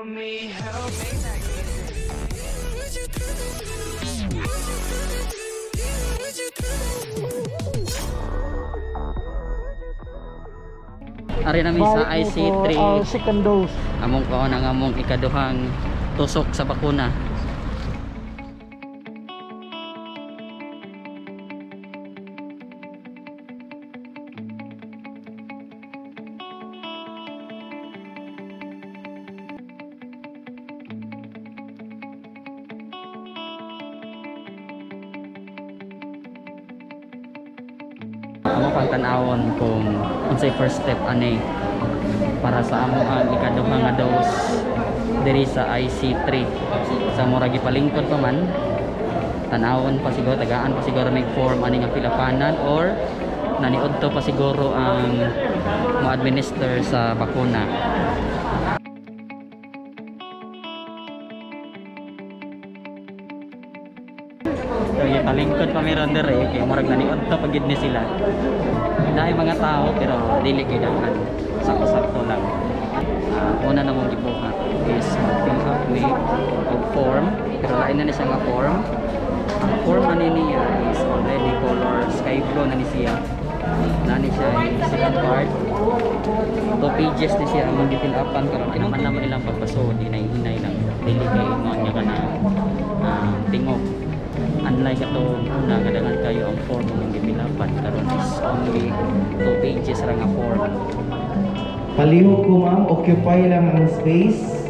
me, help me. Ari nami sa IC3 second dose. among ko nang among ikaduhang tusok sa bakuna. Amo pang tan-awon kung unsay first step ani para sa amo ang ikaduha nga dose diri sa IC3 sa mura gipalingkod pa man tan-awon pa siguro tagaan pa siguro may form ani nga pilapanan or naniudto pa siguro ang mo-administer sa bakuna. Kaya palingkod pa meron dere kay murag naniudto pagid ni sila. Dahil mga tao pero dili kay daghan. Sakto-sakto lang. Una na mong gibuhat is fill up with of form pero lain na ni siya nga form. Ang form na niya is already color sky blue na ni siya. Nani siya yung second part. 2 pages ni siya ang gi-fill upan karon kinaman naman ilang pagpasod hinay-hinay lang. Dili kay mo nya kana tingog. Unlike atong una kadaghan kayo ang form mong gipilapan karon is only 2 pages ra nga form. Palihog ko ma'am, occupy lang ang space.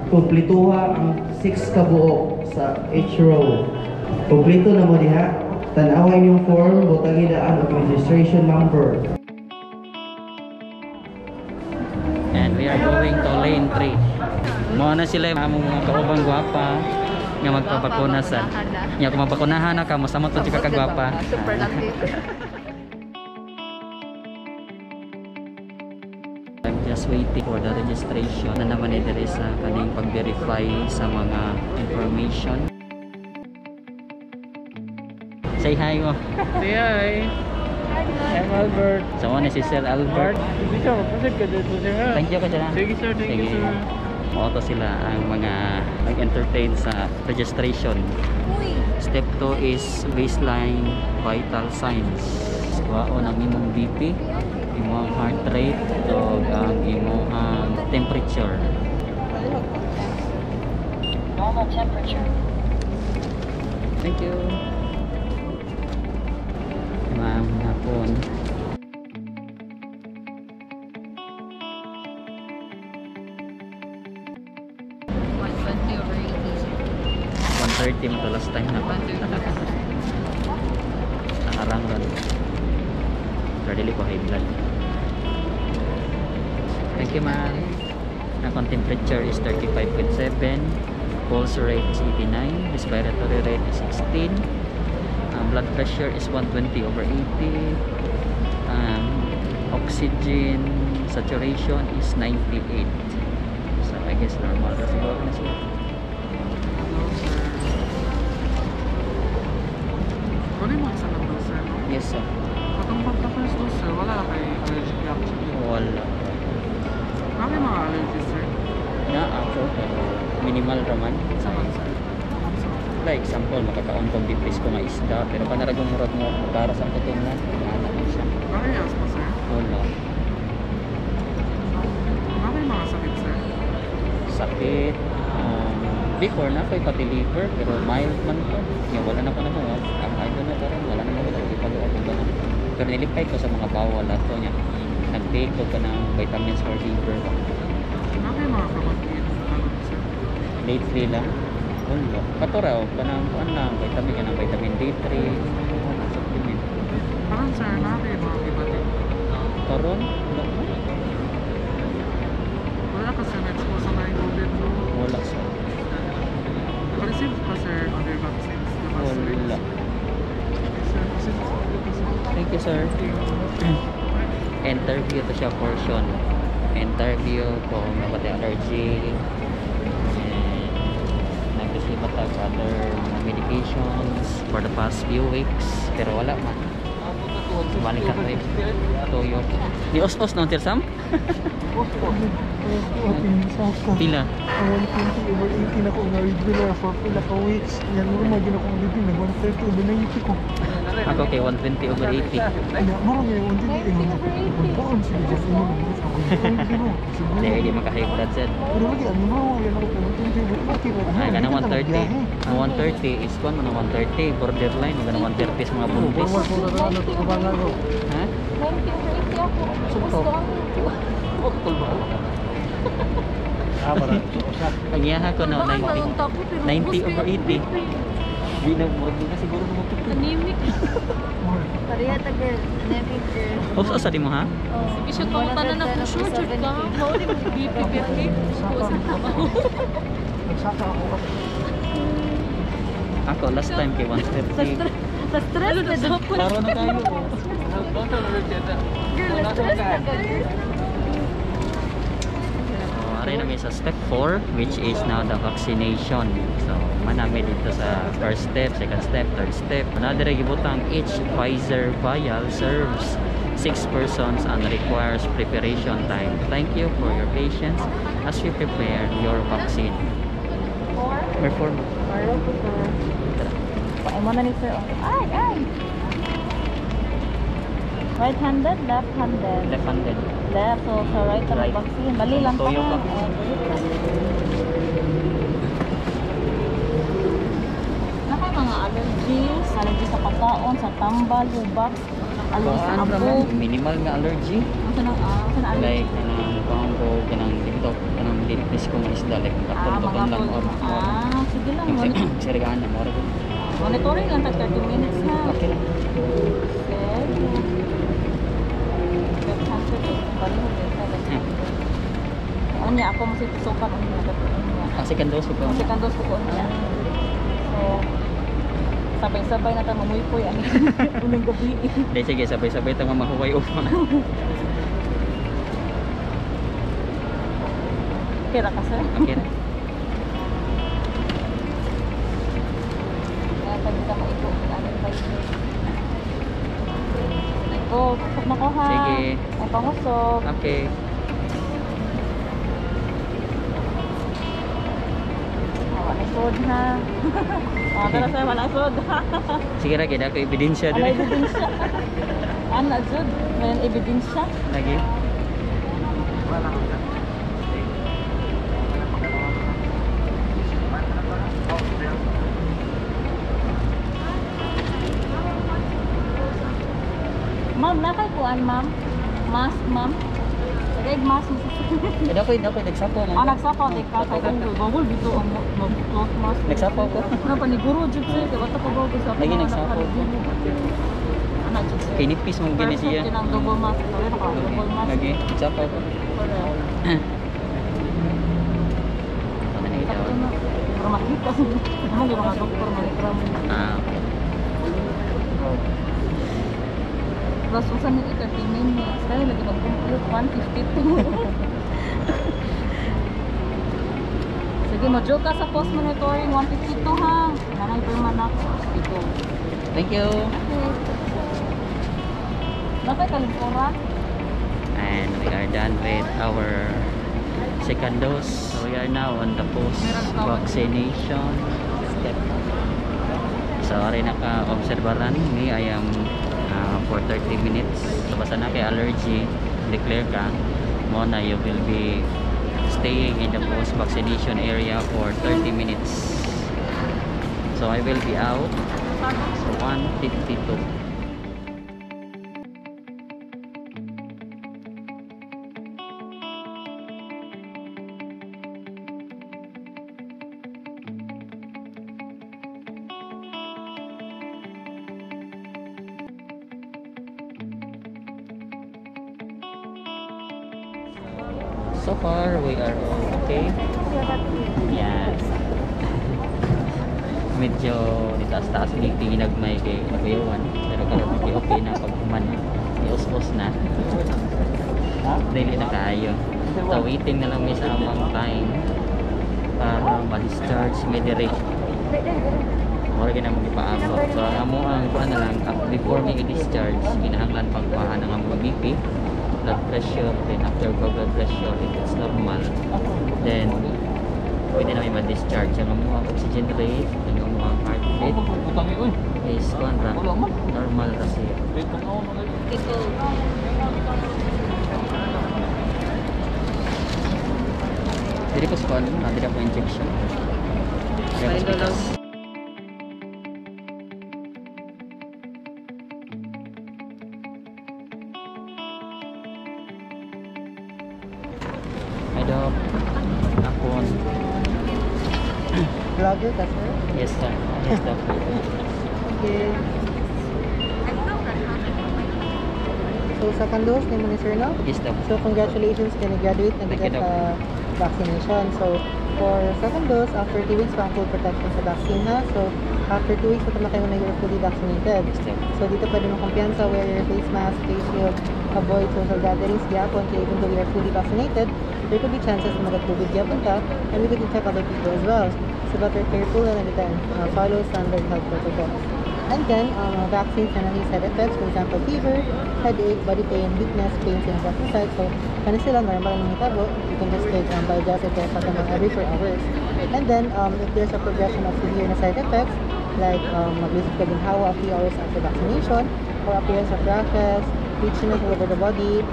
Kumplituha ang 6 ka buok sa each row. Kumplito na mo diha. Tan-away yung form, butang idaan og registration number. And we are going to lane 3. Mo na sila among mga kaubang gwapa nga magpapakuna sa. Nya kung mabakunahan na ka mo sa mo to ka kagwapa. Super lucky. I'm just waiting for the registration na naman diri sa kaning pag-verify sa mga information. Say hi mo. Say hi. I'm Albert. So one is si Sir Albert. Sige sir, proceed ka dito sir. Thank you ka sir. Sige sir, thank you sir. Oto sila ang mga nag-entertain sa registration. Step 2 is baseline vital signs. Kuhaon ang imong BP, imong heart rate, ug ang imong temperature. Normal temperature. Thank you. Ma'am, hapon. Over 1:30 mo to last time na pa. Nakarang ron. Pero dili ko high blood. Thank you ma'am. Ang temperature is 35.7. Pulse rate is 89. Respiratory rate is 16. Blood pressure is 120/80. Oxygen saturation is 98. So I guess normal na siguro na siya. Wala yung mga isa lang daw sir, no? Yes sir. Katong pagka-first dose sir, wala na kay allergic reaction. Wala. Ano yung mga allergies sir? Na ako pero minimal raman. Sa man sir? Like example, makakaon kong bipis ko nga isda pero panaragong murag mo para sa kutungan. Anak mo siya. Ano yung asma sir? Wala. Ano yung mga sakit sir? Sakit. Before na ako'y pati liver pero mild man ko. Yung wala na ko na mo. Ang idol na karon wala na mo ko ipaluan ko na. Pero nilipay ko sa mga bawal ato niya. Nag-take ko ka ng vitamins for liver. Ano yung mga kapatid sa tanong sir? Lately lang. Wala. Katuraw ka ng vitamin ka ng vitamin D3. Supplement. Parang sir, ano yung mga kapatid? Karon? Wala ka sir, na-expose sa mga COVID no? Wala sa. Receive pa sir other vaccines na vaccines? Wala. Sir, proceed sa Thank you sir. Interview to siya portion. Interview kung napati allergy. Nag-receive at other medications for the past few weeks pero wala man. Balik ka trip. Toyo. Di os-os no, Tirsam? Pila? Ang 120 over 18 ako nga regular for pila ka weeks. Yan mo magin ako living na 130 over 90 ko. Ako kay 120 over 80. Ano, maro nga 120 baon siya just mo. Hindi maka-high blood set. Pero lagi ano mo yan ako 120 over 80. Ay, ganang 130. Ang 130 is kung ano 130. Borderline. Ang ganang 130 sa mga buntis. Ha? 90 over 80 ako. Sakto. Okol ba? Ang iyaha ko no, 90. 90 over 80. Di na, murag na siguro na mapito. Anemic. Pareha taga anemic girl. O, sa di mo ha? Sige siya kung tanan na po sure ka. Hawali mo BP birthday. Nagsaka ako. Ako, last time kay 130. Sa stress na dapat. Laro na tayo. Girl, na stress na ka girl. Ari na may sa step 4, which is now the vaccination. So, manami dito sa first step, second step, third step. Another gibutang each Pfizer vial serves 6 persons and requires preparation time. Thank you for your patience as you prepare your vaccine. May 4 mo. Paano mo na ni sir? Ay, ay! Right-handed, left-handed. Left-handed. Left, so sa right ka Right. mag-vaccine. Dali lang pa Toyo ha. ka. Nakay mga allergies sa pagkaon, sa tambal, hubak, allergies sa Ano abo. naman, minimal nga allergy. Ano sa allergy? Like, kanang pangko, kanang dito, kanang dinipis ko mga isda, like, Ah, karton-karton mga lang. food. Sige lang. Sirigaan na, mara ko. Monitoring lang tag 30 minutes ha. Okay lang. Ano niya, ako masitusukan ang mga Second dose ko. second dose ko niya. So, sabay-sabay na tayo mamuy-puy ang unang gabi. Hindi, sige, sabay-sabay tayo mahuway upang. Kira ka sir? Okay na. Kaya pwede ka maipo. Ano ba yun? Ito, tusok na ko ha. Sige. Ay, pangusok. Okay. Wala sod ha. Tara sir, wala sod ha. Sige ra gid ako ebidensya Wala diri. ebidensya. Ano sod? May ebidensya. Lagi. Ma'am, nakay kuan ma'am. Mask ma'am. Sagay mask mo. Dako nagsapo Ah, man. nagsapaw di ka kay kung bawal dito ang cloth mask. Nagsapo ko. Ano pa ni guro jud sir, kay wata pa bawal sa. Lagi nagsapaw. Ano jud sir? Kinipis mong gini siya. Kinang double mask. Ano ka double mask? Lagi nagsapo ko. Correct. Ano na ito? Sakto na. Pero makita sa mo yung mga doktor malikram. Ah, okay. Plus usan ni 30 minutes. Kaya lagi mag-compute 152. Sige, mo-joke ka sa post monitoring 152 ha. Nanay Berman na ito. Thank you. Dapat kalimpura. And we are done with our second dose. So we are now on the post-vaccination step. So, ari naka-obserbaran ni I am for 30 minutes. So, basta na kay allergy, declare ka, mo na you will be staying in the post-vaccination area for 30 minutes. So, I will be out. So, 1:52. So far, we are all okay. Yes. Medyo nitaas-taas ni tinginagmay kay Nabayawan. Pero karon okay na pag human. Ios-os na. Dili na kaayo. So waiting na lang may sa amang time para ma-discharge may dire. mura gina mo ipaabot. So ang amo ang kuan na lang before me i-discharge, kinahanglan pagkuha ng among BP, blood pressure, then after blood pressure if it's normal, then pwede na may ma-discharge. Ang amo ang oxygen rate, ang amo ang heart rate is kuan ra normal ra siya. Ito. Dili ko kuan, dili ko injection. Ay, dalaw. Ay dok. Akon. Vlogger ka, sir? Yes sir. Yes doc. Okay. So, second dose, ni mo ni sir, no? Yes doc. So, congratulations, kani-graduate na Thank you, kita Doc. sa vaccination. So, for second dose, after 2 weeks, pang full protection sa vaccine na. So, after 2 weeks, patama kayo na you're fully vaccinated. Yes doc. So, dito pwede mo kumpiyansa, wear your face mask, face shield, avoid social gatherings, gyapon, kaya even though we are fully vaccinated, there could be chances na mag-COVID gyapon ka, and we could check other people as well. So, better careful and everything. Follow standard health protocols. And then, vaccines can have side effects, for example, fever, headache, body pain, weakness, pains in the side. So, kani sila normal lang itabo. You can just take biodiazid test every 4 hours. And then, if there's a progression of severe na side effects, like mag-visit ka din hawa a few hours after vaccination, or appearance of rashes, itchiness all over the body,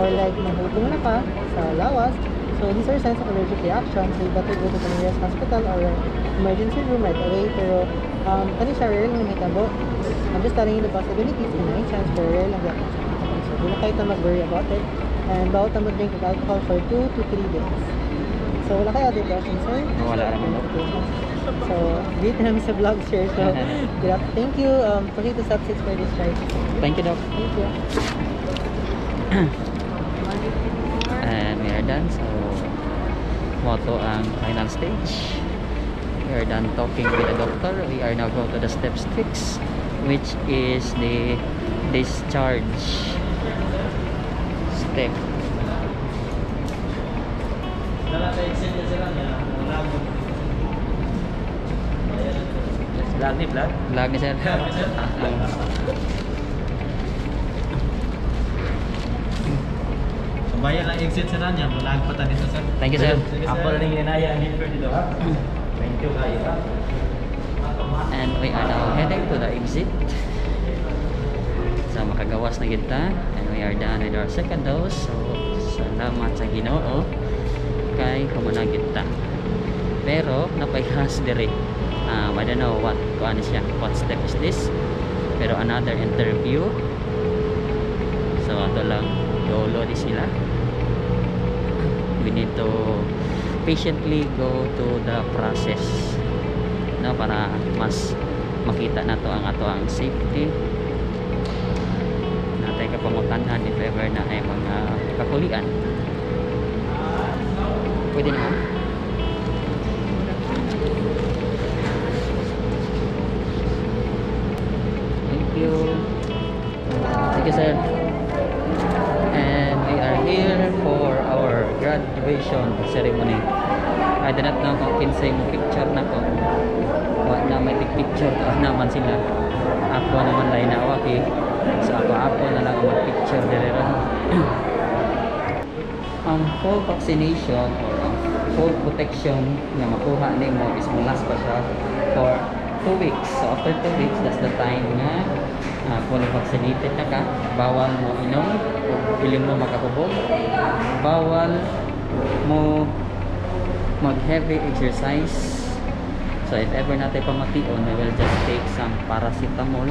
or like mahulog na pa sa lawas. So, these are signs of allergic reaction. So, you better go to the nearest hospital or emergency room right away. Pero, kani siya rare lang namitabo. I'm just telling you the possibilities and any chance for rare lang yan. So, di na kayo na mag-worry about it. And bawat na mag-drink of alcohol for 2 to 3 days. So, wala kayo other questions, sir? Wala naman doc. Okay. So, dito namin sa vlog, sir. So, thank you. Proceed to step 6 for this ride. Thank you doc. Thank you. And we are done. So, moto ang final stage. We are done talking with the doctor. We are now going to the step 6, which is the discharge step. Vlog ni vlog? Vlog ni sir. Bayan lang exit sa ranya, malag pa dito sir. Thank you sir. Ako rin ginaya ang dito dito ha. Thank you kayo ha. And we are now heading to the exit. So makagawas na kita. And we are done with our second dose. So salamat sa Ginoo kay humana kita. Pero napaihas dire. I don't know what step is this. Pero another interview. So ato lang yolo di sila. We need to patiently go to the process, no, para mas makita na to ang ato ang safety natay kapangutanhan if ever na ay mga kakulian. Pwede naman. Thank you sir. And we are here for our graduation ceremony. I do not know kung kinsay mo picture na ko. Wa na may picture ko naman sila. Ako naman lain na awaki. So ako na lang mag-picture dire ra. Ang full vaccination or ang full protection na makuha nimo is last pa siya for 2 weeks. So after 2 weeks, that's the time na fully vaccinated na ka. Bawal mo inom o piling mo makakubog. Bawal mo mag-heavy exercise. So if ever natin pamation, we will just take some paracetamol